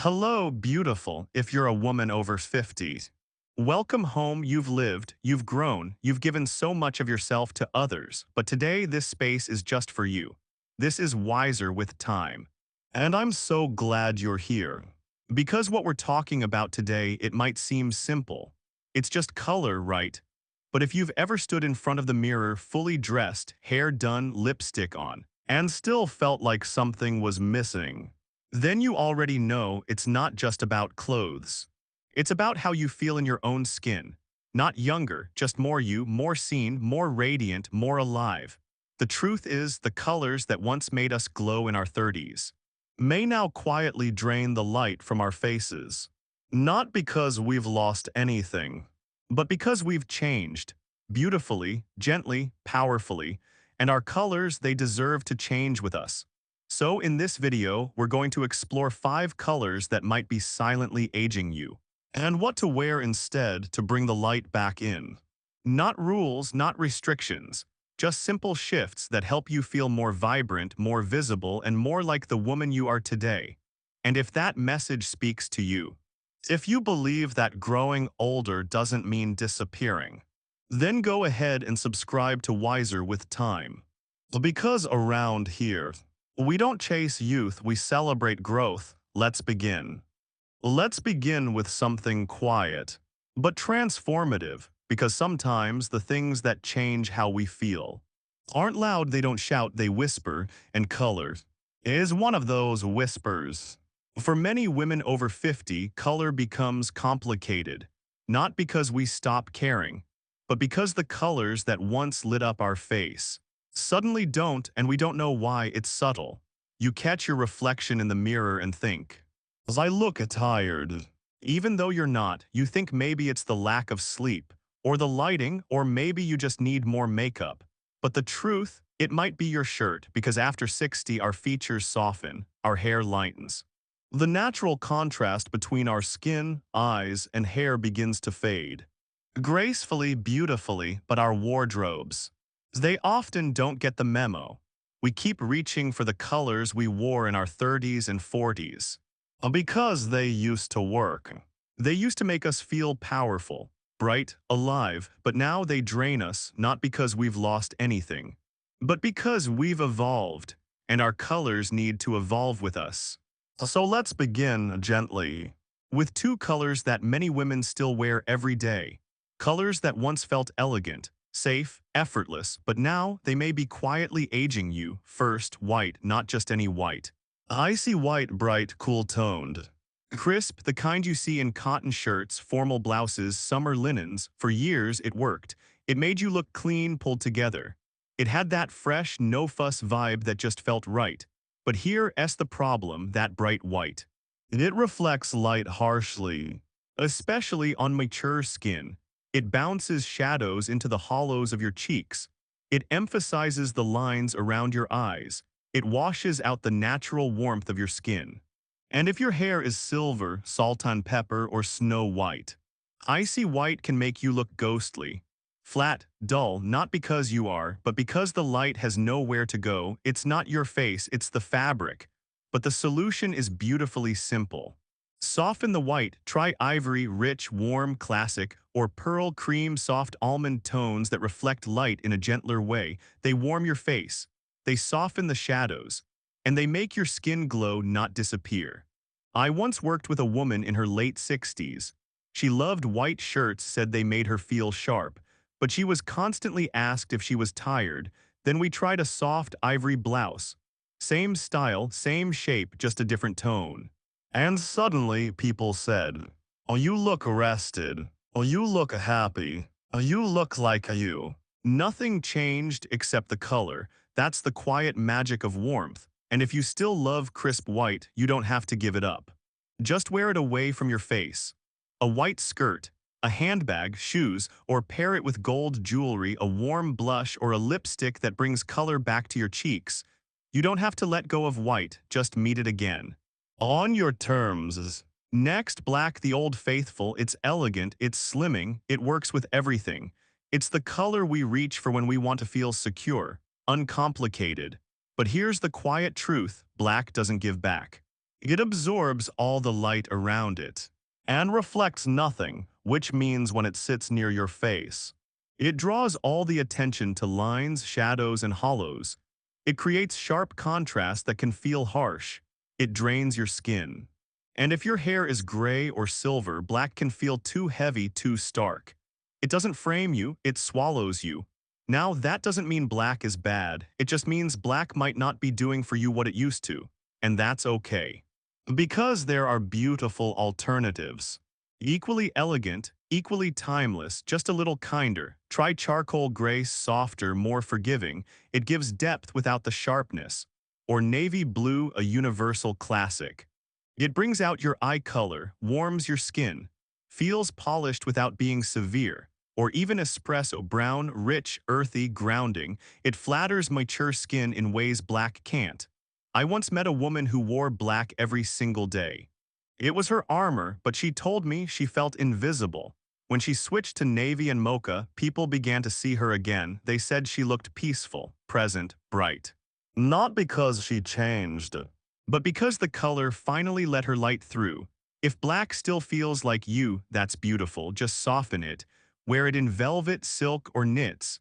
Hello, beautiful, if you're a woman over 50. Welcome home. You've lived, you've grown, you've given so much of yourself to others, but today this space is just for you. This is Wiser with Time. And I'm so glad you're here. Because what we're talking about today, it might seem simple. It's just color, right? But if you've ever stood in front of the mirror fully dressed, hair done, lipstick on, and still felt like something was missing, then you already know it's not just about clothes. It's about how you feel in your own skin. Not younger, just more you, more seen, more radiant, more alive. The truth is, the colors that once made us glow in our 30s may now quietly drain the light from our faces. Not because we've lost anything, but because we've changed. Beautifully, gently, powerfully, and our colors, they deserve to change with us. So in this video, we're going to explore 5 colors that might be silently aging you, and what to wear instead to bring the light back in. Not rules, not restrictions, just simple shifts that help you feel more vibrant, more visible, and more like the woman you are today. And if that message speaks to you, if you believe that growing older doesn't mean disappearing, then go ahead and subscribe to Wiser with Time. Because around here, we don't chase youth, we celebrate growth. Let's begin. Let's begin with something quiet, but transformative, because sometimes the things that change how we feel aren't loud, they don't shout, they whisper, and color is one of those whispers. For many women over 50, color becomes complicated, not because we stop caring, but because the colors that once lit up our face suddenly don't, and we don't know why. It's subtle. You catch your reflection in the mirror and think, "As I look tired." Even though you're not, you think maybe it's the lack of sleep, or the lighting, or maybe you just need more makeup. But the truth, it might be your shirt, because after 60 our features soften, our hair lightens. The natural contrast between our skin, eyes, and hair begins to fade. Gracefully, beautifully, but our wardrobes, they often don't get the memo. We keep reaching for the colors we wore in our 30s and 40s. Because they used to work. They used to make us feel powerful, bright, alive, but now they drain us, not because we've lost anything, but because we've evolved, and our colors need to evolve with us. So let's begin gently with 2 colors that many women still wear every day. Colors that once felt elegant, safe, effortless, but now they may be quietly aging you. First, white, not just any white. Icy white, bright, cool-toned. Crisp, the kind you see in cotton shirts, formal blouses, summer linens. For years, it worked. It made you look clean, pulled together. It had that fresh, no-fuss vibe that just felt right. But here's the problem, that bright white. It reflects light harshly, especially on mature skin. It bounces shadows into the hollows of your cheeks. It emphasizes the lines around your eyes. It washes out the natural warmth of your skin. And if your hair is silver, salt and pepper, or snow white, icy white can make you look ghostly. Flat, dull, not because you are, but because the light has nowhere to go. It's not your face, it's the fabric. But the solution is beautifully simple. Soften the white. Try ivory, rich, warm, classic, or pearl cream, soft almond tones that reflect light in a gentler way. They warm your face. They soften the shadows. And they make your skin glow, not disappear. I once worked with a woman in her late 60s. She loved white shirts, said they made her feel sharp. But she was constantly asked if she was tired. Then we tried a soft ivory blouse. Same style, same shape, just a different tone. And suddenly people said, "Oh, you look rested. Oh, you look happy. Oh, you look like you." Nothing changed except the color. That's the quiet magic of warmth. And if you still love crisp white, you don't have to give it up. Just wear it away from your face. A white skirt, a handbag, shoes, or pair it with gold jewelry, a warm blush, or a lipstick that brings color back to your cheeks. You don't have to let go of white, just meet it again. On your terms. Next, black, the old faithful. It's elegant, it's slimming, it works with everything. It's the color we reach for when we want to feel secure, uncomplicated. But here's the quiet truth, black doesn't give back. It absorbs all the light around it and reflects nothing, which means when it sits near your face, it draws all the attention to lines, shadows, and hollows. It creates sharp contrast that can feel harsh. It drains your skin. And if your hair is gray or silver, black can feel too heavy, too stark. It doesn't frame you, it swallows you. Now, that doesn't mean black is bad. It just means black might not be doing for you what it used to. And that's okay. Because there are beautiful alternatives. Equally elegant, equally timeless, just a little kinder. Try charcoal gray, softer, more forgiving. It gives depth without the sharpness. Or navy blue, a universal classic. It brings out your eye color, warms your skin, feels polished without being severe. Or even espresso brown, rich, earthy, grounding. It flatters mature skin in ways black can't. I once met a woman who wore black every single day. It was her armor, but she told me she felt invisible. When she switched to navy and mocha, people began to see her again. They said she looked peaceful, present, bright. Not because she changed, but because the color finally let her light through. If black still feels like you, that's beautiful. Just soften it. Wear it in velvet, silk, or knits.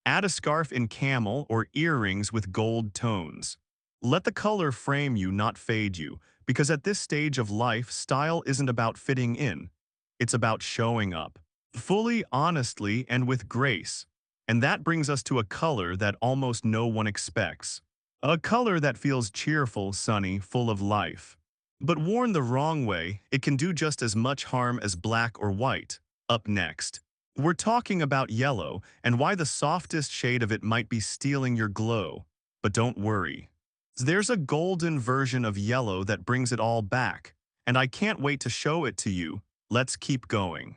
Add a scarf in camel or earrings with gold tones. Let the color frame you, not fade you, because at this stage of life, style isn't about fitting in. It's about showing up, fully, honestly, and with grace. And that brings us to a color that almost no one expects. A color that feels cheerful, sunny, full of life. But worn the wrong way, it can do just as much harm as black or white. Up next, we're talking about yellow and why the softest shade of it might be stealing your glow. But don't worry. There's a golden version of yellow that brings it all back, and I can't wait to show it to you. Let's keep going.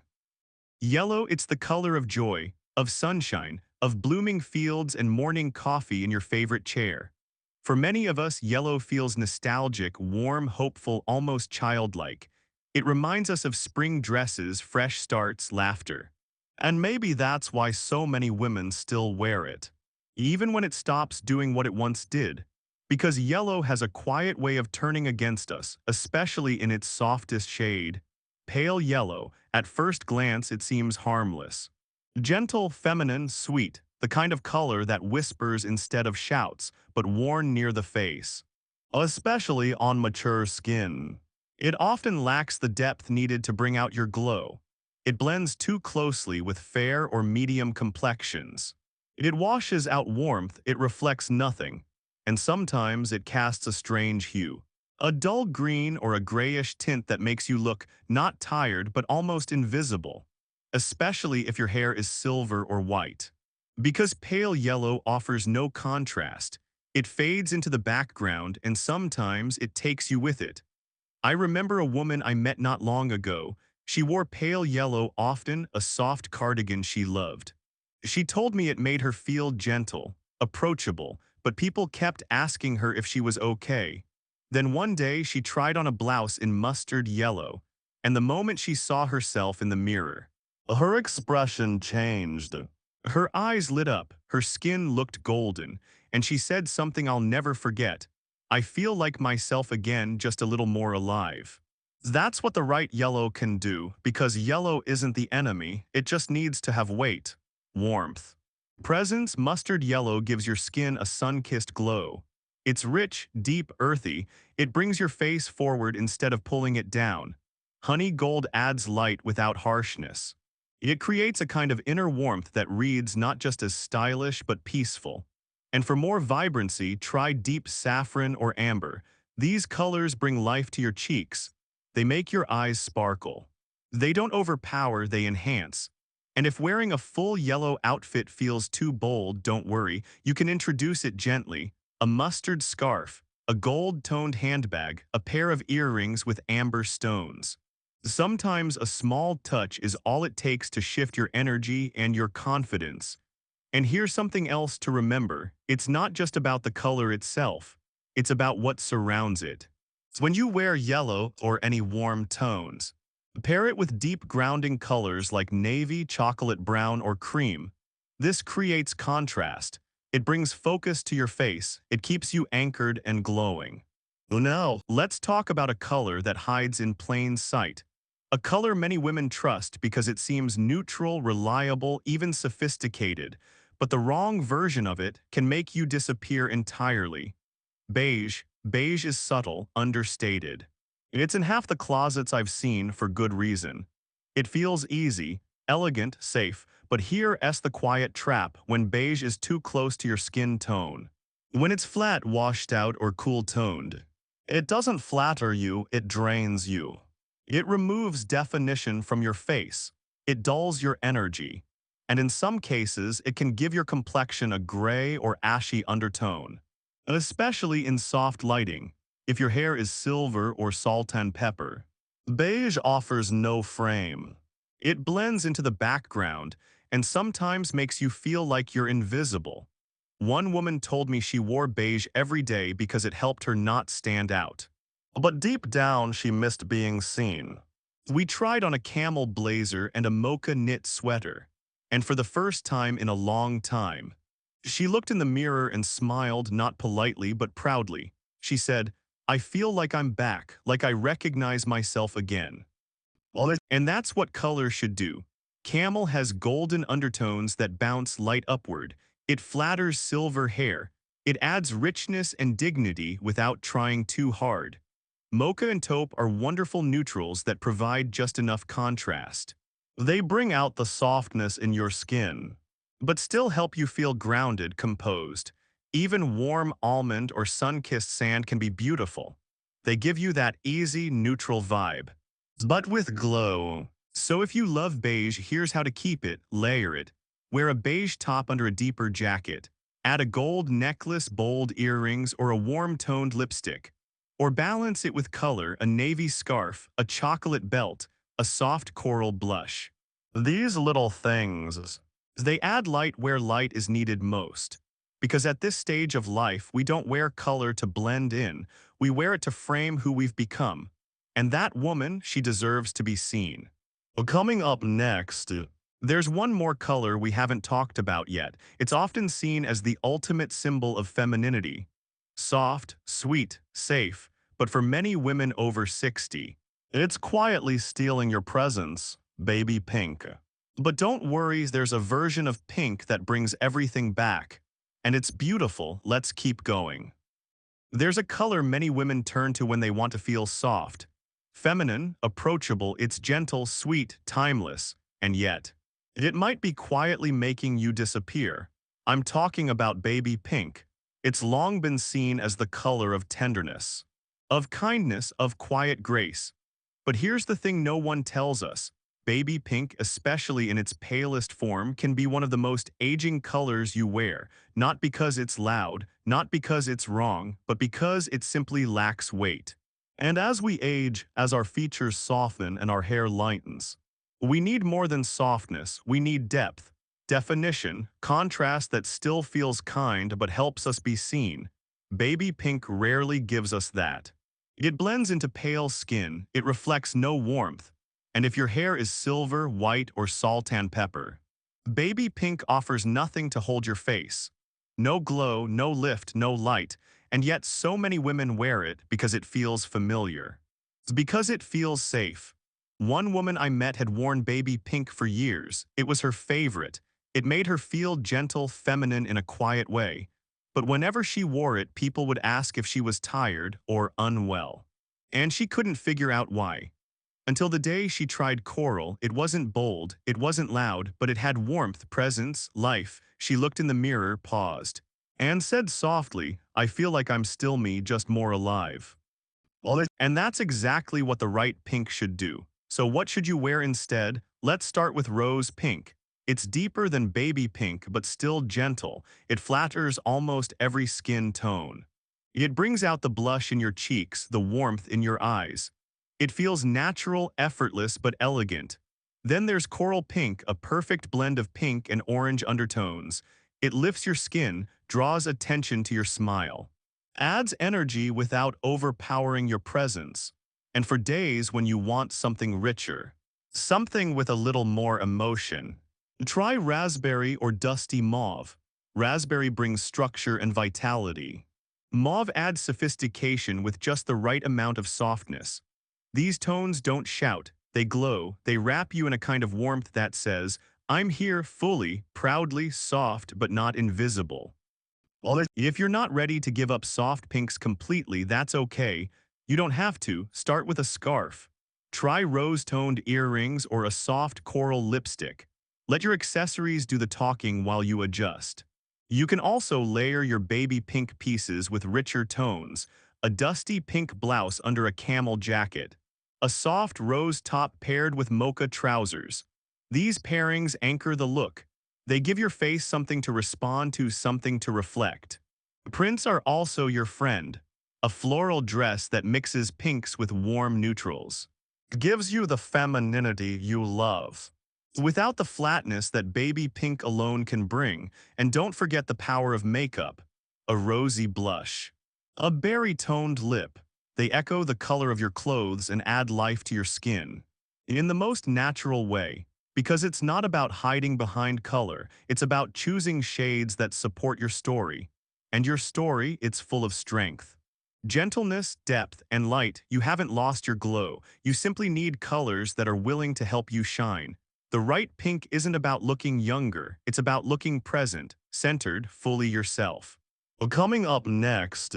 Yellow, it's the color of joy, of sunshine, of blooming fields and morning coffee in your favorite chair. For many of us, yellow feels nostalgic, warm, hopeful, almost childlike. It reminds us of spring dresses, fresh starts, laughter. And maybe that's why so many women still wear it, even when it stops doing what it once did. Because yellow has a quiet way of turning against us, especially in its softest shade. Pale yellow, at first glance it seems harmless. Gentle, feminine, sweet, the kind of color that whispers instead of shouts, but worn near the face. Especially on mature skin. It often lacks the depth needed to bring out your glow. It blends too closely with fair or medium complexions. It washes out warmth, it reflects nothing. And sometimes it casts a strange hue. A dull green or a grayish tint that makes you look not tired but almost invisible, especially if your hair is silver or white. Because pale yellow offers no contrast, it fades into the background and sometimes it takes you with it. I remember a woman I met not long ago. She wore pale yellow often, a soft cardigan she loved. She told me it made her feel gentle, approachable, but people kept asking her if she was okay. Then one day she tried on a blouse in mustard yellow, and the moment she saw herself in the mirror, her expression changed. Her eyes lit up, her skin looked golden, and she said something I'll never forget. I feel like myself again, just a little more alive. That's what the right yellow can do, because yellow isn't the enemy, it just needs to have weight, warmth. Presence. Mustard yellow gives your skin a sun-kissed glow. It's rich, deep, earthy. It brings your face forward instead of pulling it down. Honey gold adds light without harshness. It creates a kind of inner warmth that reads not just as stylish but peaceful. And for more vibrancy, try deep saffron or amber. These colors bring life to your cheeks. They make your eyes sparkle. They don't overpower, they enhance. And if wearing a full yellow outfit feels too bold, don't worry, you can introduce it gently. A mustard scarf, a gold-toned handbag, a pair of earrings with amber stones. Sometimes a small touch is all it takes to shift your energy and your confidence. And here's something else to remember. It's not just about the color itself. It's about what surrounds it. When you wear yellow or any warm tones, pair it with deep grounding colors like navy, chocolate brown, or cream. This creates contrast. It brings focus to your face. It keeps you anchored and glowing. Now, let's talk about a color that hides in plain sight. A color many women trust because it seems neutral, reliable, even sophisticated, but the wrong version of it can make you disappear entirely. Beige. Beige is subtle, understated. It's in half the closets I've seen for good reason. It feels easy, elegant, safe, but here's the quiet trap when beige is too close to your skin tone. When it's flat, washed out, or cool-toned, it doesn't flatter you, it drains you. It removes definition from your face. It dulls your energy. And in some cases, it can give your complexion a gray or ashy undertone. Especially in soft lighting, if your hair is silver or salt and pepper. Beige offers no frame. It blends into the background and sometimes makes you feel like you're invisible. One woman told me she wore beige every day because it helped her not stand out. But deep down, she missed being seen. We tried on a camel blazer and a mocha knit sweater, and for the first time in a long time, she looked in the mirror and smiled not politely but proudly. She said, "I feel like I'm back, like I recognize myself again." And that's what color should do. Camel has golden undertones that bounce light upward. It flatters silver hair. It adds richness and dignity without trying too hard. Mocha and taupe are wonderful neutrals that provide just enough contrast. They bring out the softness in your skin, but still help you feel grounded, composed. Even warm almond or sun-kissed sand can be beautiful. They give you that easy, neutral vibe, but with glow. So if you love beige, here's how to keep it. Layer it. Wear a beige top under a deeper jacket. Add a gold necklace, bold earrings, or a warm-toned lipstick. Or balance it with color, a navy scarf, a chocolate belt, a soft coral blush. These little things, they add light where light is needed most. Because at this stage of life, we don't wear color to blend in, we wear it to frame who we've become. And that woman, she deserves to be seen. Coming up next, there's one more color we haven't talked about yet. It's often seen as the ultimate symbol of femininity. Soft, sweet, safe, but for many women over 60, it's quietly stealing your presence, baby pink. But don't worry, there's a version of pink that brings everything back. And it's beautiful, let's keep going. There's a color many women turn to when they want to feel soft. Feminine, approachable, it's gentle, sweet, timeless, and yet, it might be quietly making you disappear. I'm talking about baby pink. It's long been seen as the color of tenderness, of kindness, of quiet grace. But here's the thing no one tells us. Baby pink, especially in its palest form, can be one of the most aging colors you wear, not because it's loud, not because it's wrong, but because it simply lacks weight. And as we age, as our features soften and our hair lightens, we need more than softness, we need depth, definition, contrast that still feels kind but helps us be seen. Baby pink rarely gives us that. It blends into pale skin, it reflects no warmth. And if your hair is silver, white, or salt and pepper, baby pink offers nothing to hold your face. No glow, no lift, no light, and yet so many women wear it because it feels familiar. Because it feels safe. One woman I met had worn baby pink for years. It was her favorite. It made her feel gentle, feminine in a quiet way. But whenever she wore it, people would ask if she was tired or unwell. And she couldn't figure out why. Until the day she tried coral, it wasn't bold, it wasn't loud, but it had warmth, presence, life. She looked in the mirror, paused, and said softly, "I feel like I'm still me, just more alive." And that's exactly what the right pink should do. So what should you wear instead? Let's start with rose pink. It's deeper than baby pink, but still gentle. It flatters almost every skin tone. It brings out the blush in your cheeks, the warmth in your eyes. It feels natural, effortless, but elegant. Then there's coral pink, a perfect blend of pink and orange undertones. It lifts your skin, draws attention to your smile, adds energy without overpowering your presence. And for days when you want something richer, something with a little more emotion, try raspberry or dusty mauve. Raspberry brings structure and vitality. Mauve adds sophistication with just the right amount of softness. These tones don't shout, they glow, they wrap you in a kind of warmth that says, I'm here fully, proudly, soft, but not invisible. If you're not ready to give up soft pinks completely, that's okay. You don't have to. Start with a scarf. Try rose-toned earrings or a soft coral lipstick. Let your accessories do the talking while you adjust. You can also layer your baby pink pieces with richer tones, a dusty pink blouse under a camel jacket, a soft rose top paired with mocha trousers. These pairings anchor the look. They give your face something to respond to, something to reflect. Prints are also your friend. A floral dress that mixes pinks with warm neutrals. Gives you the femininity you love, without the flatness that baby pink alone can bring. And don't forget the power of makeup. A rosy blush. A berry-toned lip. They echo the color of your clothes and add life to your skin. In the most natural way. Because it's not about hiding behind color, it's about choosing shades that support your story. And your story, it's full of strength. Gentleness, depth, and light. You haven't lost your glow. You simply need colors that are willing to help you shine. The right pink isn't about looking younger, it's about looking present, centered, fully yourself. Coming up next,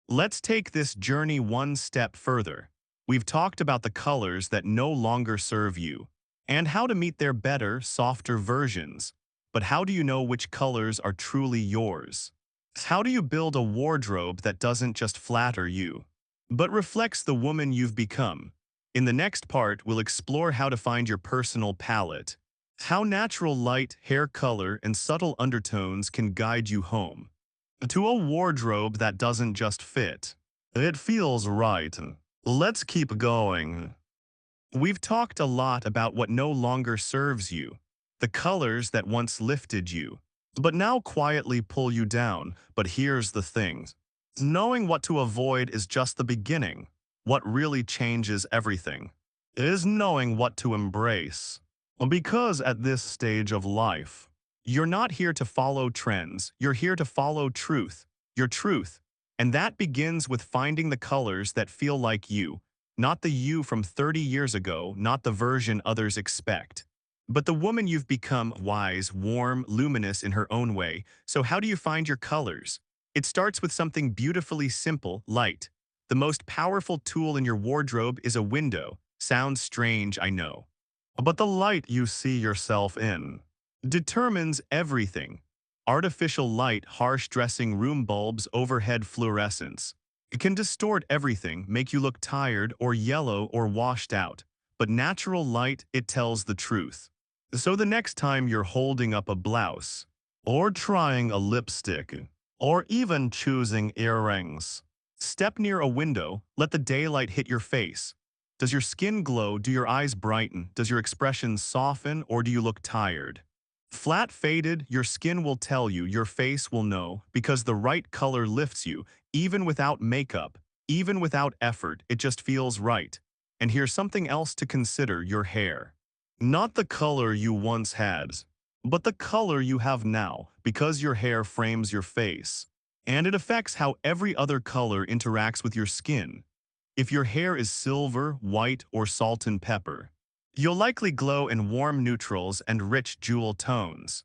let's take this journey one step further. We've talked about the colors that no longer serve you, and how to meet their better, softer versions. But how do you know which colors are truly yours? How do you build a wardrobe that doesn't just flatter you, but reflects the woman you've become? In the next part, we'll explore how to find your personal palette, how natural light, hair color, and subtle undertones can guide you home to a wardrobe that doesn't just fit. It feels right. Let's keep going. We've talked a lot about what no longer serves you, the colors that once lifted you, but now quietly pull you down. But here's the thing. Knowing what to avoid is just the beginning. What really changes everything is knowing what to embrace. Because at this stage of life, you're not here to follow trends, you're here to follow truth, your truth. And that begins with finding the colors that feel like you, not the you from 30 years ago, not the version others expect, but the woman you've become, wise, warm, luminous in her own way. So how do you find your colors? It starts with something beautifully simple, light. The most powerful tool in your wardrobe is a window. Sounds strange, I know. But the light you see yourself in determines everything. Artificial light, harsh dressing room bulbs, overhead fluorescence. It can distort everything, make you look tired or yellow or washed out. But natural light, it tells the truth. So the next time you're holding up a blouse, or trying a lipstick, or even choosing earrings, step near a window, let the daylight hit your face. Does your skin glow? Do your eyes brighten? Does your expression soften, or do you look tired? Flat faded, your skin will tell you, your face will know, because the right color lifts you, even without makeup, even without effort, it just feels right. And here's something else to consider, your hair. Not the color you once had, but the color you have now, because your hair frames your face. And it affects how every other color interacts with your skin. If your hair is silver, white, or salt and pepper, you'll likely glow in warm neutrals and rich jewel tones.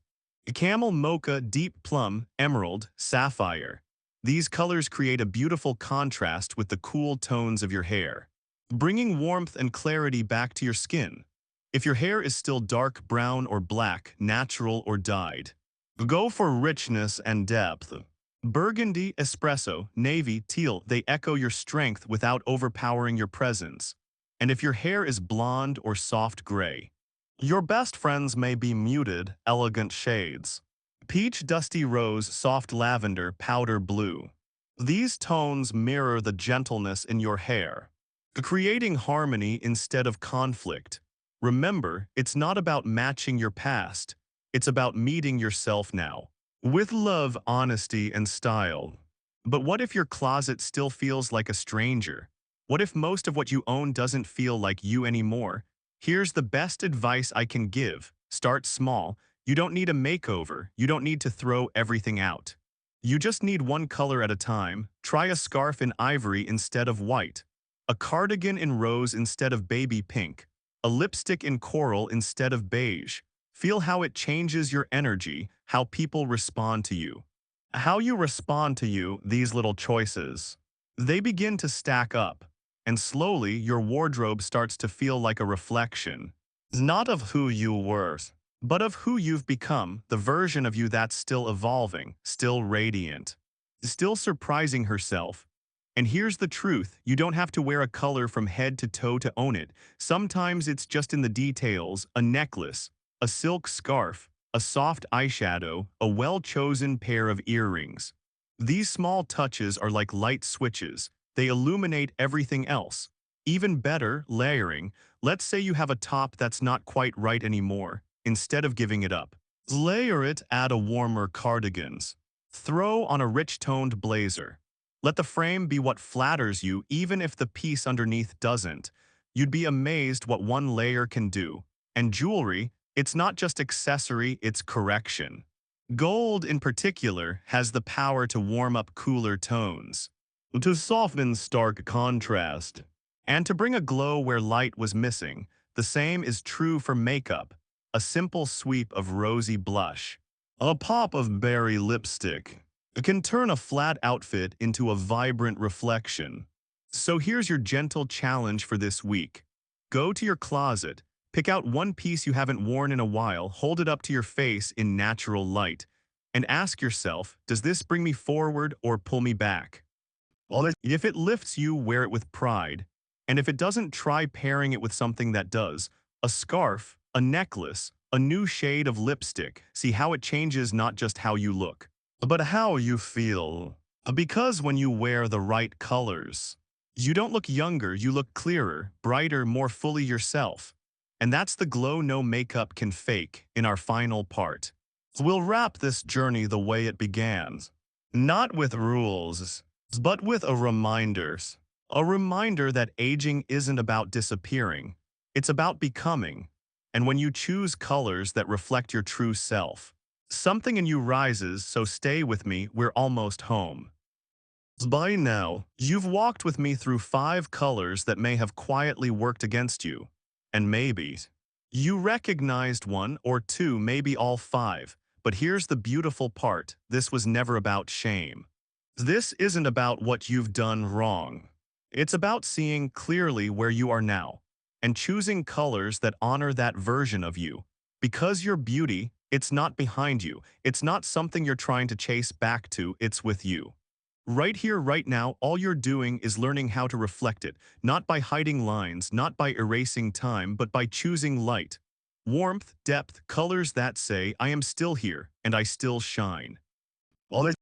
Camel, mocha, deep plum, emerald, sapphire. These colors create a beautiful contrast with the cool tones of your hair, bringing warmth and clarity back to your skin. If your hair is still dark brown or black, natural or dyed, go for richness and depth. Burgundy, espresso, navy, teal, they echo your strength without overpowering your presence. And if your hair is blonde or soft gray, your best friends may be muted, elegant shades. Peach, dusty rose, soft lavender, powder blue. These tones mirror the gentleness in your hair, creating harmony instead of conflict. Remember, it's not about matching your past. It's about meeting yourself now, with love, honesty, and style. But what if your closet still feels like a stranger? What if most of what you own doesn't feel like you anymore? Here's the best advice I can give. Start small. You don't need a makeover. You don't need to throw everything out. You just need one color at a time. Try a scarf in ivory instead of white, a cardigan in rose instead of baby pink, a lipstick in coral instead of beige. Feel how it changes your energy, how people respond to you. How you respond to these little choices. They begin to stack up, and slowly your wardrobe starts to feel like a reflection, not of who you were, but of who you've become, the version of you that's still evolving, still radiant, still surprising herself. And here's the truth, you don't have to wear a color from head to toe to own it. Sometimes it's just in the details, a necklace, a silk scarf, a soft eyeshadow, a well-chosen pair of earrings. These small touches are like light switches. They illuminate everything else. Even better, layering. Let's say you have a top that's not quite right anymore. Instead of giving it up, layer it, add a warmer cardigans. Throw on a rich-toned blazer. Let the frame be what flatters you even if the piece underneath doesn't. You'd be amazed what one layer can do. And jewelry, it's not just accessory, it's correction. Gold, in particular, has the power to warm up cooler tones, to soften stark contrast, and to bring a glow where light was missing. The same is true for makeup. A simple sweep of rosy blush, a pop of berry lipstick, can turn a flat outfit into a vibrant reflection. So here's your gentle challenge for this week. Go to your closet, pick out one piece you haven't worn in a while, hold it up to your face in natural light, and ask yourself, does this bring me forward or pull me back? If it lifts you, wear it with pride. And if it doesn't, try pairing it with something that does. A scarf, a necklace, a new shade of lipstick. See how it changes not just how you look, but how you feel. Because when you wear the right colors, you don't look younger, you look clearer, brighter, more fully yourself. And that's the glow no makeup can fake in our final part. We'll wrap this journey the way it began. Not with rules, but with a reminder. A reminder that aging isn't about disappearing. It's about becoming. And when you choose colors that reflect your true self, something in you rises, so stay with me, we're almost home. By now, you've walked with me through 5 colors that may have quietly worked against you. And maybe you recognized 1 or 2, maybe all 5. But here's the beautiful part, this was never about shame. This isn't about what you've done wrong. It's about seeing clearly where you are now, and choosing colors that honor that version of you. Because your beauty, it's not behind you. It's not something you're trying to chase back to, it's with you. Right here, right now, all you're doing is learning how to reflect it, not by hiding lines, not by erasing time, but by choosing light, warmth, depth, colors that say, I am still here, and I still shine.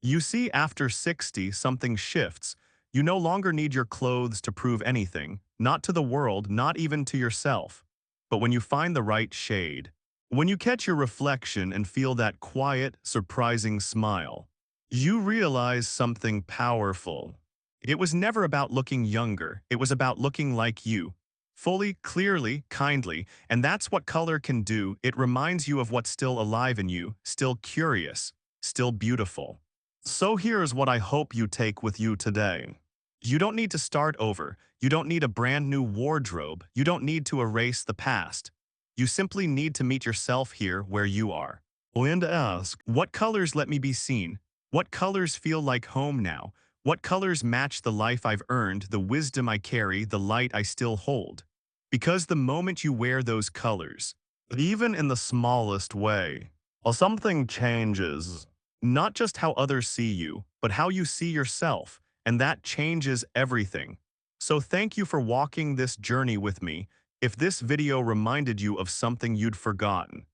You see, after 60, something shifts. You no longer need your clothes to prove anything, not to the world, not even to yourself. But when you find the right shade, when you catch your reflection and feel that quiet, surprising smile, you realize something powerful. It was never about looking younger, it was about looking like you. Fully, clearly, kindly, and that's what color can do. It reminds you of what's still alive in you, still curious, still beautiful. So here's what I hope you take with you today. You don't need to start over. You don't need a brand new wardrobe. You don't need to erase the past. You simply need to meet yourself here where you are. And ask, what colors let me be seen? What colors feel like home now? What colors match the life I've earned, the wisdom I carry, the light I still hold? Because the moment you wear those colors, even in the smallest way, something changes. Not just how others see you, but how you see yourself, and that changes everything. So thank you for walking this journey with me. If this video reminded you of something you'd forgotten,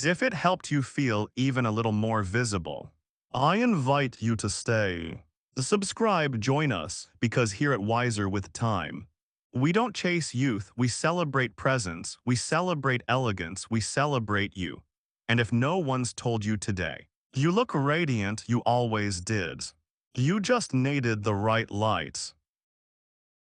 if it helped you feel even a little more visible, I invite you to stay. Subscribe, join us, because here at Wiser with Time, we don't chase youth, we celebrate presence, we celebrate elegance, we celebrate you. And if no one's told you today, you look radiant, you always did. You just needed the right light.